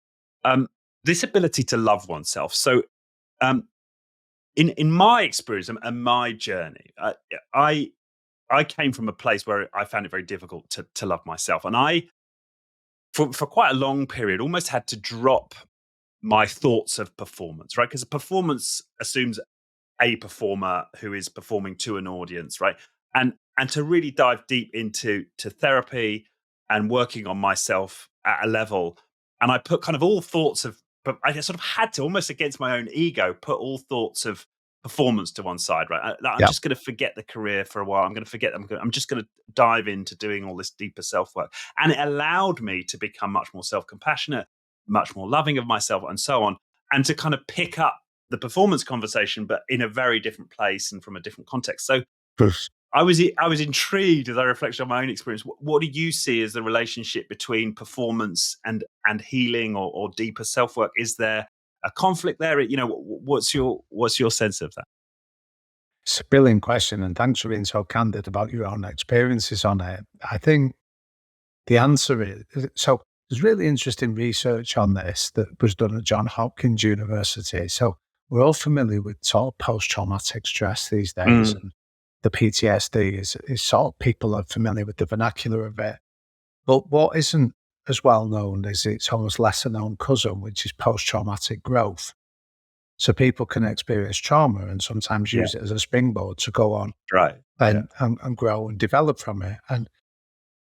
this ability to love oneself. So in my experience and my journey, I came from a place where I found it very difficult to love myself. And I, for quite a long period, almost had to drop my thoughts of performance, right? Because a performance assumes a performer who is performing to an audience, right? And to really dive deep into therapy and working on myself at a level. And I put kind of all thoughts of, but I sort of had to, almost against my own ego, put all thoughts of performance to one side, right? I'm just going to forget the career for a while. I'm going to forget. I'm just going to dive into doing all this deeper self work, and it allowed me to become much more self compassionate, much more loving of myself, and so on, and to kind of pick up the performance conversation, but in a very different place and from a different context. So Yes. I was intrigued as I reflect on my own experience. What do you see as the relationship between performance and healing or deeper self work? Is there a conflict there? What's your sense of that? It's a brilliant question, and thanks for being so candid about your own experiences on it. I think the answer is so. There's really interesting research on this that was done at Johns Hopkins University. So we're all familiar with sort of post-traumatic stress these days, Mm, and the PTSD is sort of people are familiar with the vernacular of it. But what isn't as well known is its almost lesser known cousin, which is post-traumatic growth. So people can experience trauma and sometimes yeah, use it as a springboard to go on right. Yeah, and grow and develop from it. And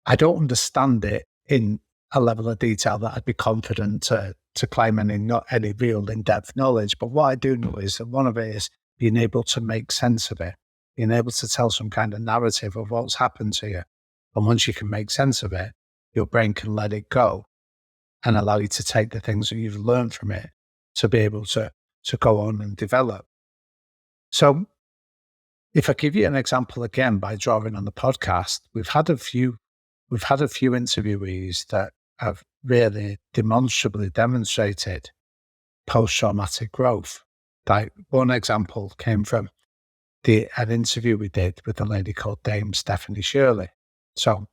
I don't understand it in a level of detail that I'd be confident to claim not any real in-depth knowledge. But what I do know is that one of it is being able to make sense of it, being able to tell some kind of narrative of what's happened to you. And once you can make sense of it, your brain can let it go and allow you to take the things that you've learned from it to be able to go on and develop. So if I give you an example again by drawing on the podcast, we've had a few interviewees that have really demonstrably demonstrated post-traumatic growth. Like one example came from an interview we did with a lady called Dame Stephanie Shirley. So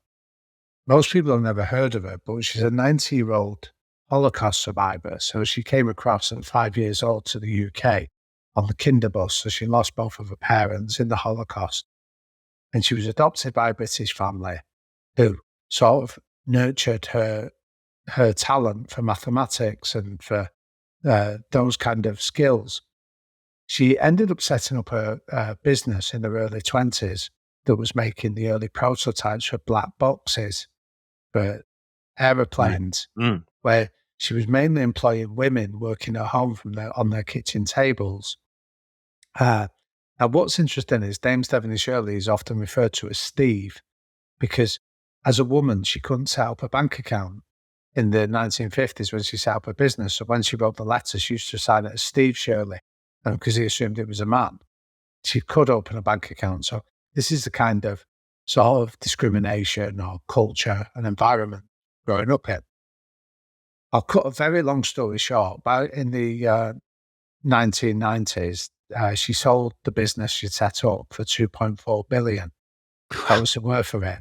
most people have never heard of her, but she's a 90-year-old Holocaust survivor. So she came across at 5 years old to the UK on the Kinderbus. So she lost both of her parents in the Holocaust. And she was adopted by a British family who sort of nurtured her talent for mathematics and for those kind of skills. She ended up setting up a business in her early 20s that was making the early prototypes for black boxes for right. aeroplanes, Mm, where she was mainly employing women working at home on their kitchen tables. Now, what's interesting is Dame Stephanie Shirley is often referred to as Steve because as a woman, she couldn't set up a bank account in the 1950s when she set up a business. So when she wrote the letter, she used to sign it as Steve Shirley because he assumed it was a man. She could open a bank account. So this is the kind of sort of discrimination or culture and environment growing up in. I'll cut a very long story short. In the 1990s, she sold the business she'd set up for 2.4 billion. That was the worth of it.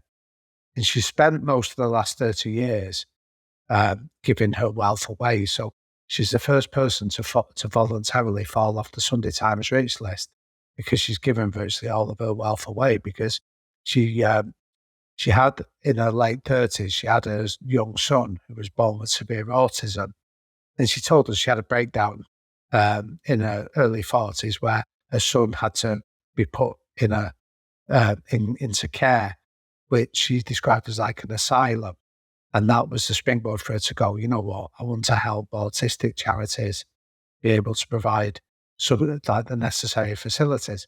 And she spent most of the last 30 years giving her wealth away. So she's the first person to voluntarily fall off the Sunday Times rich list because she's given virtually all of her wealth away because she had, in her late 30s, she had a young son who was born with severe autism. And she told us she had a breakdown in her early 40s where her son had to be put into care, which she described as like an asylum. And that was the springboard for her to go, you know what, I want to help autistic charities be able to provide some like the necessary facilities.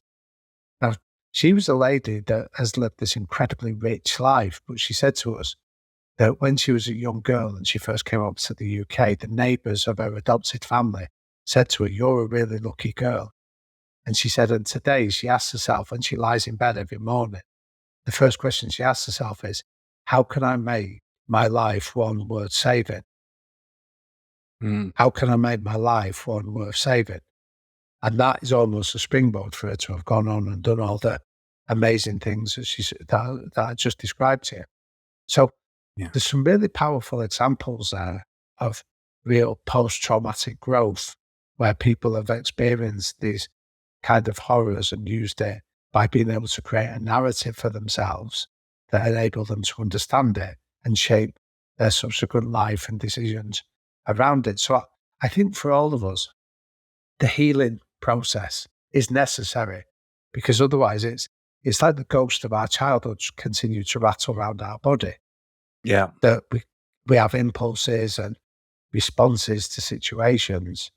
Now, she was a lady that has lived this incredibly rich life, but she said to us that when she was a young girl and she first came up to the UK, the neighbours of her adopted family said to her, "You're a really lucky girl." And she said, and today she asks herself when she lies in bed every morning, the first question she asks herself is, how can I make my life one worth saving? mm. How can I make my life one worth saving? And that is almost a springboard for her to have gone on and done all the amazing things that I just described here. So Yeah. there's some really powerful examples there of real post-traumatic growth where people have experienced these kind of horrors and used it by being able to create a narrative for themselves that enable them to understand it and shape their subsequent life and decisions around it. So I think for all of us, the healing process is necessary because otherwise it's like the ghost of our childhood continue to rattle around our body, Yeah. that we have impulses and responses to situations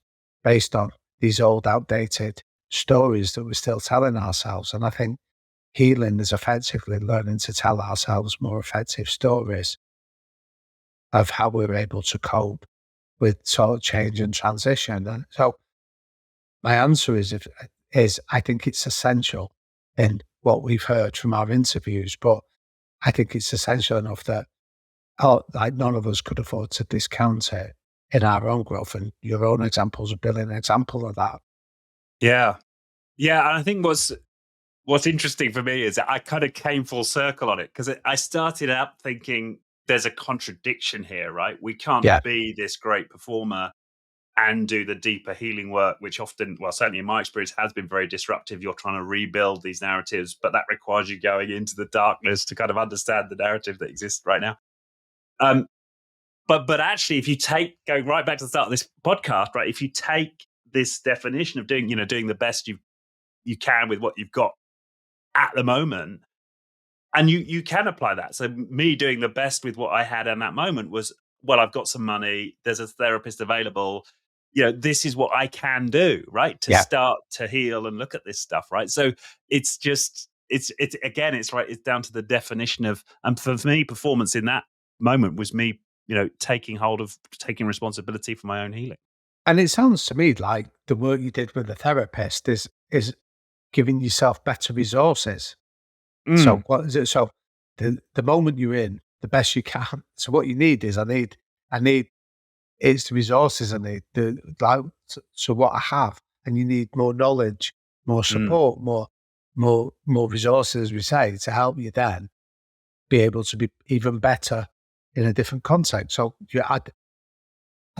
based on these old outdated stories that we're still telling ourselves. And I think healing is effectively learning to tell ourselves more effective stories of how we're able to cope with sort of change and transition. And so My answer is I think it's essential in what we've heard from our interviews, but I think it's essential enough that like none of us could afford to discount it in our own growth. And your own examples are a brilliant example of that. Yeah. Yeah. And I think what's interesting for me is that I kind of came full circle on it because I started out thinking there's a contradiction here, right? We can't Yeah, be this great performer and do the deeper healing work, which often, well, certainly in my experience, has been very disruptive. You're trying to rebuild these narratives, but that requires you going into the darkness to kind of understand the narrative that exists right now. Um, but actually, if you going right back to the start of this podcast, right, if you take this definition of doing the best you can with what you've got at the moment, and you can apply that. So me doing the best with what I had in that moment was, well, I've got some money, there's a therapist available, this is what I can do, right, to yeah. start to heal and look at this stuff, right? So it's just it's again, it's right, it's down to the definition of, and for me, performance in that moment was me, taking responsibility for my own healing. And it sounds to me like the work you did with the therapist is giving yourself better resources. So Mm, what is it? So the moment you're in, the best you can. So what you need is I need it's the resources I need. So what I have, and you need more knowledge, more mm, support, more resources, as we say, to help you then be able to be even better in a different context. So I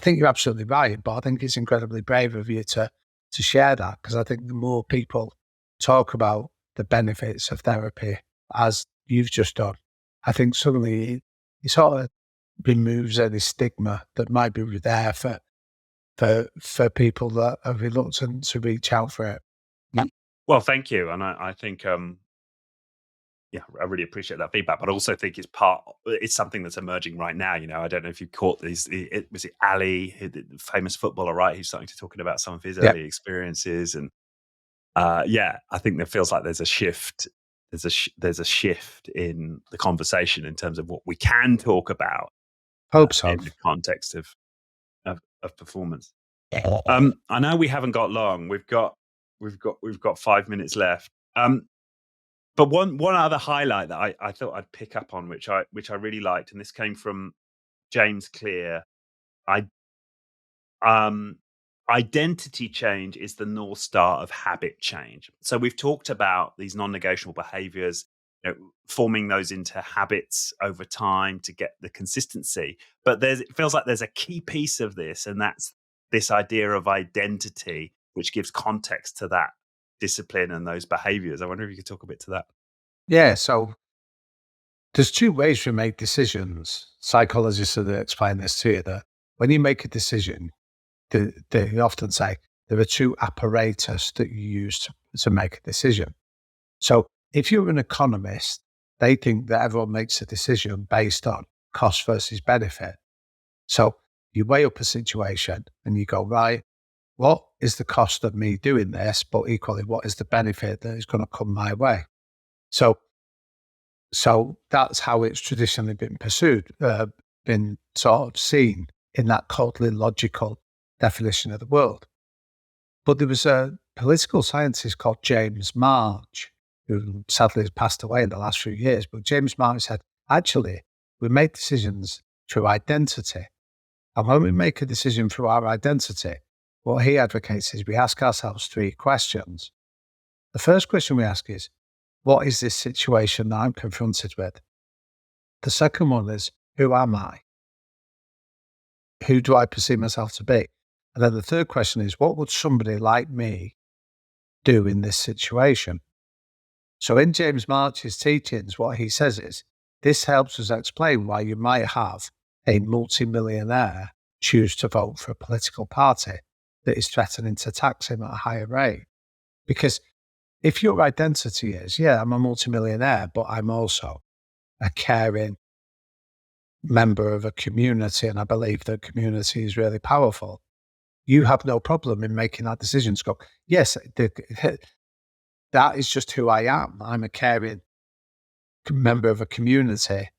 think you're absolutely right, but I think it's incredibly brave of you to share that, because I think the more people talk about the benefits of therapy, as you've just done, I think suddenly it sort of removes any stigma that might be there for people that are reluctant to reach out for it. Yeah. well, thank you, and I think yeah, I really appreciate that feedback, but I also think it's something that's emerging right now. I don't know if you caught these. Was it Ali, the famous footballer, right? He's starting to talking about some of his Yeah. early experiences, and yeah, I think there feels like there's a shift. There's a shift in the conversation in terms of what we can talk about Hope so. in the context of performance. I know we haven't got long. We've got 5 minutes left. But one other highlight that I thought I'd pick up on, which I really liked, and this came from James Clear. I um Identity change is the north star of habit change. So we've talked about these non-negotiable behaviors, forming those into habits over time to get the consistency. But it feels like there's a key piece of this, and that's this idea of identity, which gives context to that discipline and those behaviors. I wonder if you could talk a bit to that. Yeah. So there's two ways we make decisions. Psychologists have explained this to you, that when you make a decision, they often say there are two apparatus that you use to make a decision. So if you're an economist, they think that everyone makes a decision based on cost versus benefit. So you weigh up a situation and you go, right, what is the cost of me doing this? But equally, what is the benefit that is going to come my way? So, so that's how it's traditionally been pursued, been sort of seen in that coldly logical definition of the world. But there was a political scientist called James March, who sadly has passed away in the last few years. But James March said, actually, we make decisions through identity. And when we make a decision through our identity, what he advocates is we ask ourselves three questions. The first question we ask is, what is this situation that I'm confronted with? The second one is, who am I? Who do I perceive myself to be? And then the third question is, what would somebody like me do in this situation? So in James March's teachings, what he says is, this helps us explain why you might have a multimillionaire choose to vote for a political party that is threatening to tax him at a higher rate. Because if your identity is, yeah, I'm a multimillionaire, but I'm also a caring member of a community, and I believe that community is really powerful, you have no problem in making that decision to go, yes, that is just who I am. I'm a caring member of a community,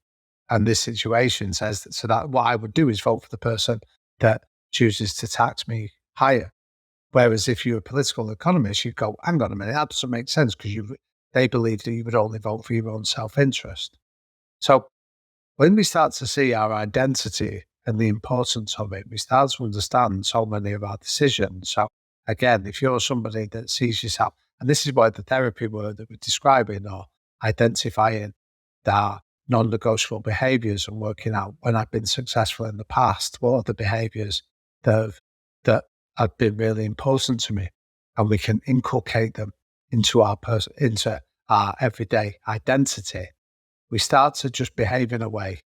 and this situation says that. So that what I would do is vote for the person that chooses to tax me higher. Whereas if you're a political economist, you'd go, hang on a minute, that doesn't make sense because they believe that you would only vote for your own self-interest. So when we start to see our identity and the importance of it, we start to understand so many of our decisions. So again, if you're somebody that sees yourself, and this is why the therapy word that we're describing or identifying the non-negotiable behaviors and working out when I've been successful in the past, what are the behaviors that have been really important to me, and we can inculcate them into our everyday identity. We start to just behave in a way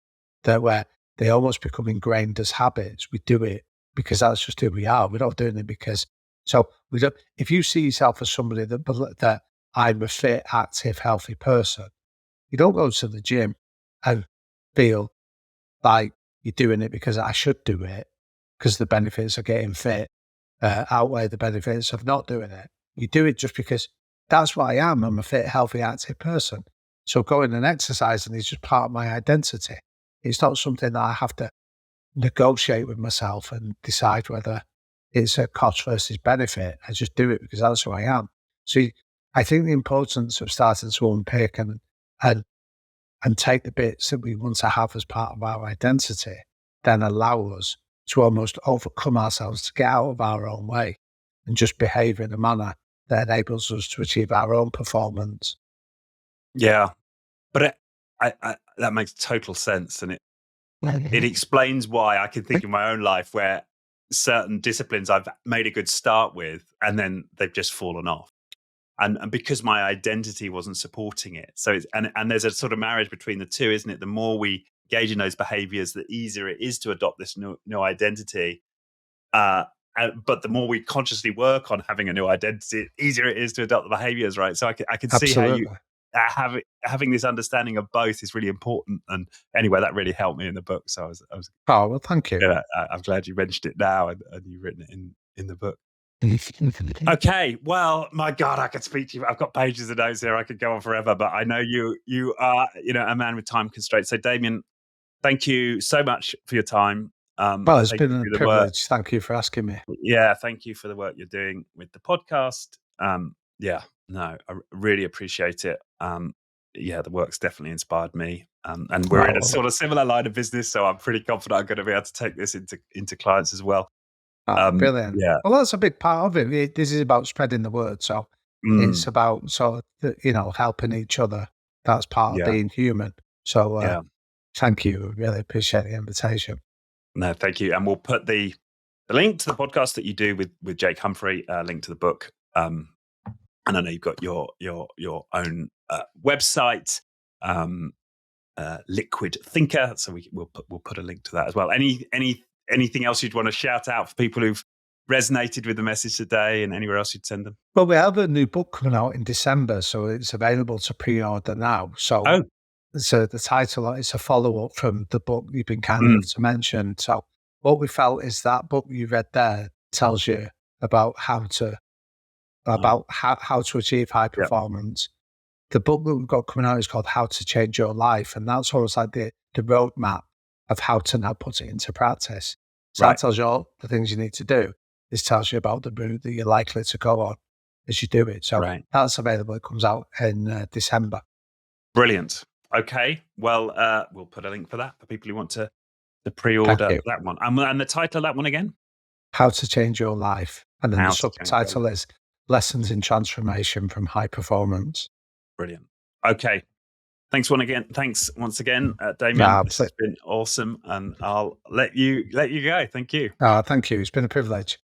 that where they almost become ingrained as habits. We do it because that's just who we are. We're not doing it because we don't. If you see yourself as somebody that I'm a fit, active, healthy person, you don't go to the gym and feel like you're doing it because I should do it because the benefits of getting fit outweigh the benefits of not doing it. You do it just because that's what I am. I'm a fit, healthy, active person. So going and exercising is just part of my identity. It's not something that I have to negotiate with myself and decide whether it's a cost versus benefit. I just do it because that's who I am. So I think the importance of starting to unpick and take the bits that we want to have as part of our identity, then allow us to almost overcome ourselves to get out of our own way and just behave in a manner that enables us to achieve our own performance. Yeah, but that makes total sense, and it explains why I can think in my own life where certain disciplines I've made a good start with, and then they've just fallen off, and because my identity wasn't supporting it. So and there's a sort of marriage between the two, isn't it? The more we engage in those behaviors, the easier it is to adopt this new identity. But the more we consciously work on having a new identity, the easier it is to adopt the behaviors, right? So I can see how you having this understanding of both is really important. And anyway, that really helped me in the book. So I was Oh, well, thank you. yeah, I'm glad you mentioned it now and you've written it in the book. Okay, well, my God, I could speak to you. I've got pages of notes here. I could go on forever, but I know you are a man with time constraints. So, Damian, thank you so much for your time. Well, it's Thank been you a for the work. privilege. Thank you for asking me. Yeah, thank you for the work you're doing with the podcast. Yeah, no, I really appreciate it. Yeah, the work's definitely inspired me. And we're in a sort of similar line of business, so I'm pretty confident I'm going to be able to take this into clients as well. Brilliant. Yeah. Well, that's a big part of it. This is about spreading the word. So it's about helping each other. That's part of Yeah. being human. So Yeah. thank you. Really appreciate the invitation. No, thank you. And we'll put the link to the podcast that you do with Jake Humphrey, link to the book. And I know you've got your own website, Liquid Thinker. So we'll put a link to that as well. Anything else you'd want to shout out for people who've resonated with the message today, and anywhere else you'd send them? Well, we have a new book coming out in December, so it's available to pre-order now. So the title is a follow-up from the book you've been kind enough to mention. So what we felt is that book you read there tells you about how to achieve high performance. The book that we've got coming out is called How to Change Your Life, and that's almost like the roadmap of how to now put it into practice. So that tells you all the things you need to do. This tells you about the route that you're likely to go on as you do it. So that's available. It comes out in December. Brilliant. Okay. Well, we'll put a link for that for people who want to pre-order that one. And the title of that one again? How to Change Your Life. And then the subtitle is Lessons in Transformation from High Performance. Brilliant. Okay. Thanks once again, Damian. This has been awesome, and I'll let you go. Thank you. Thank you. It's been a privilege.